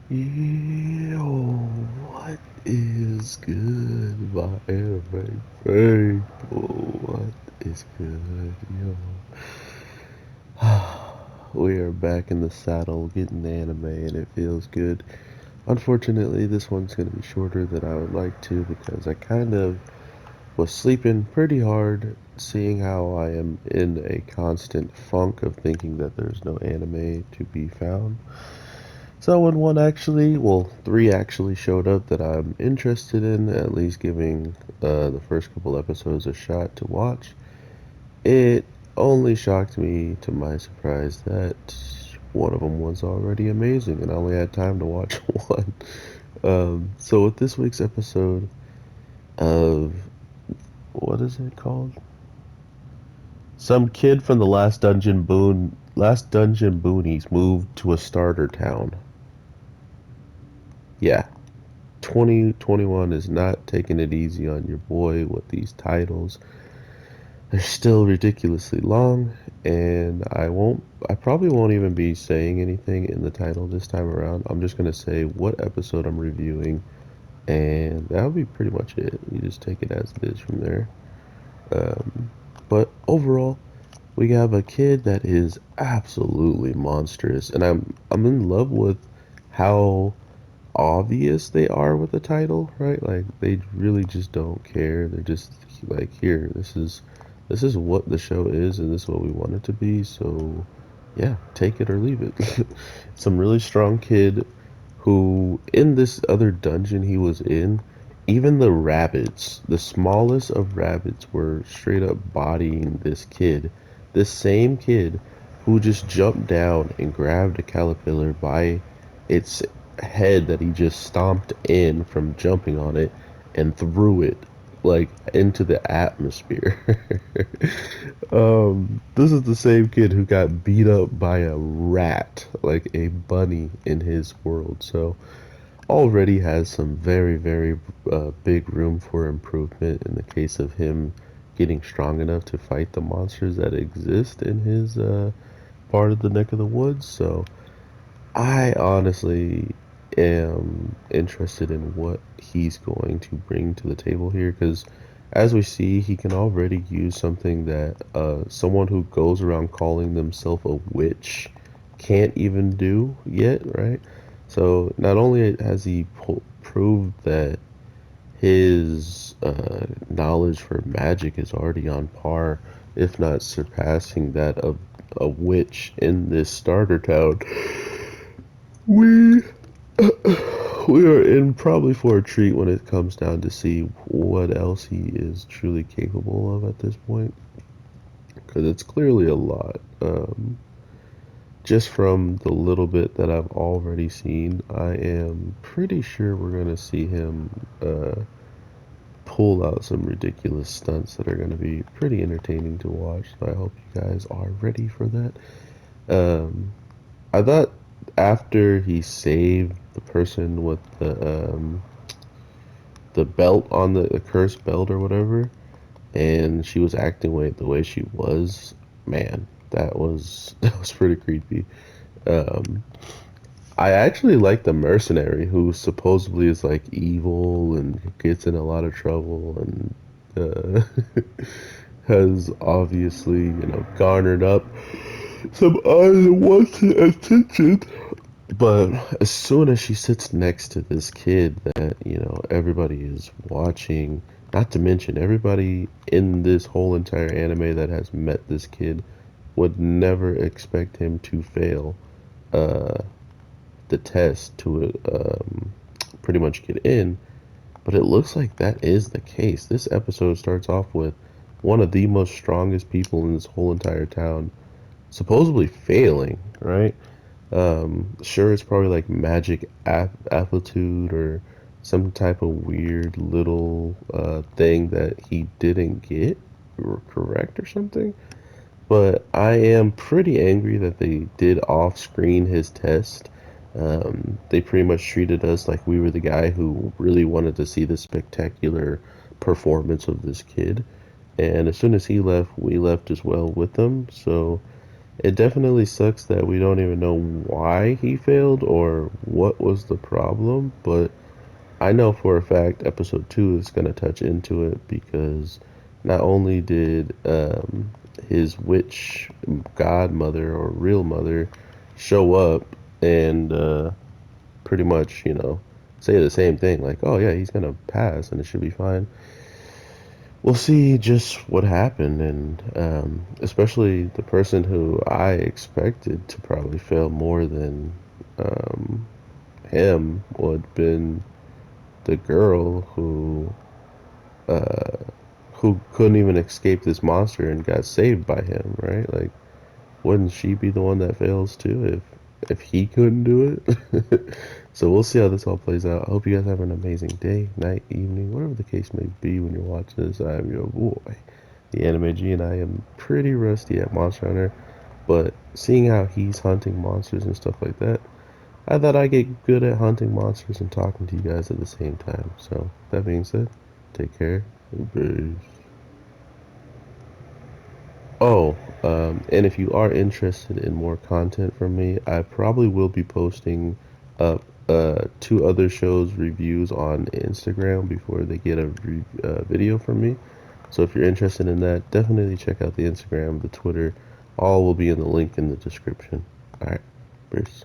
Yo, what is good, my anime people? What is good, yo? We are back in the saddle getting the anime and it feels good. Unfortunately, this one's going to be shorter than I would like to because I kind of was sleeping pretty hard, seeing how I am in a constant funk of thinking that there's no anime to be found. So when three actually showed up that I'm interested in, at least giving the first couple episodes a shot to watch, it only shocked me to my surprise that one of them was already amazing and I only had time to watch one. So with this week's episode of, what is it called? Some kid from the last dungeon boonies moved to a starter town. Yeah, 2021 is not taking it easy on your boy with these titles. They're still ridiculously long, and I probably won't even be saying anything in the title this time around. I'm just gonna say what episode I'm reviewing, and that'll be pretty much it. You just take it as it is from there. Um, but overall, we have a kid that is absolutely monstrous, and I'm in love with how obvious they are with the title, right? Like they really just don't care. They're just like, here, this is what the show is, and this is what we want it to be. So, yeah, take it or leave it. Some really strong kid who, in this other dungeon he was in, even the rabbits, the smallest of rabbits, were straight up bodying this kid. This same kid who just jumped down and grabbed a caterpillar by its head that he just stomped in from jumping on it and threw it like into the atmosphere. This is the same kid who got beat up by a rat, like a bunny in his world. So already has some very big room for improvement in the case of him getting strong enough to fight the monsters that exist in his part of the neck of the woods. So I honestly am interested in what he's going to bring to the table here because, as we see, he can already use something that someone who goes around calling themselves a witch can't even do yet, right? So, not only has he proved that his knowledge for magic is already on par, if not surpassing that of a witch in this starter town, we we are in probably for a treat when it comes down to see what else he is truly capable of at this point, because it's clearly a lot. Just from the little bit that I've already seen, I am pretty sure we're gonna see him pull out some ridiculous stunts that are gonna be pretty entertaining to watch. So I hope you guys are ready for that. Um, I thought after he saved the person with the belt on the cursed belt or whatever, and she was acting the way she was, man, that was that was pretty creepy. Um, I actually like the mercenary who supposedly is like evil and gets in a lot of trouble and has obviously, garnered up some unwanted attention. But as soon as she sits next to this kid that, everybody is watching, not to mention everybody in this whole entire anime that has met this kid would never expect him to fail uh, the test to pretty much get in. But it looks like that is the case. This episode starts off with one of the most strongest people in this whole entire town supposedly failing, right? Sure, it's probably like magic aptitude or some type of weird little thing that he didn't get correct or something. But I am pretty angry that they did off screen his test. They pretty much treated us like we were the guy who really wanted to see the spectacular performance of this kid. And as soon as he left, we left as well with him. So It definitely sucks that we don't even know why he failed or what was the problem, but I know for a fact episode 2 is going to touch into it because not only did his witch godmother or real mother show up and pretty much, say the same thing like, oh yeah, he's going to pass and it should be fine. We'll see just what happened, and especially the person who I expected to probably fail more than um, him would have been the girl uh, who couldn't even escape this monster and got saved by him, right? Like, wouldn't she be the one that fails too if he couldn't do it? So we'll see how this all plays out. I hope you guys have an amazing day, night, evening, whatever the case may be when you're watching this. I am your boy, the Anime G, and I am pretty rusty at Monster Hunter, but seeing how he's hunting monsters and stuff like that, I thought I'd get good at hunting monsters and talking to you guys at the same time. So, that being said, take care. Peace. Oh, and if you are interested in more content from me, I probably will be posting up two other shows reviews on Instagram before they get a video from me. So if you're interested in that, definitely check out the Instagram, the Twitter. All will be in the link in the description. All right, peace.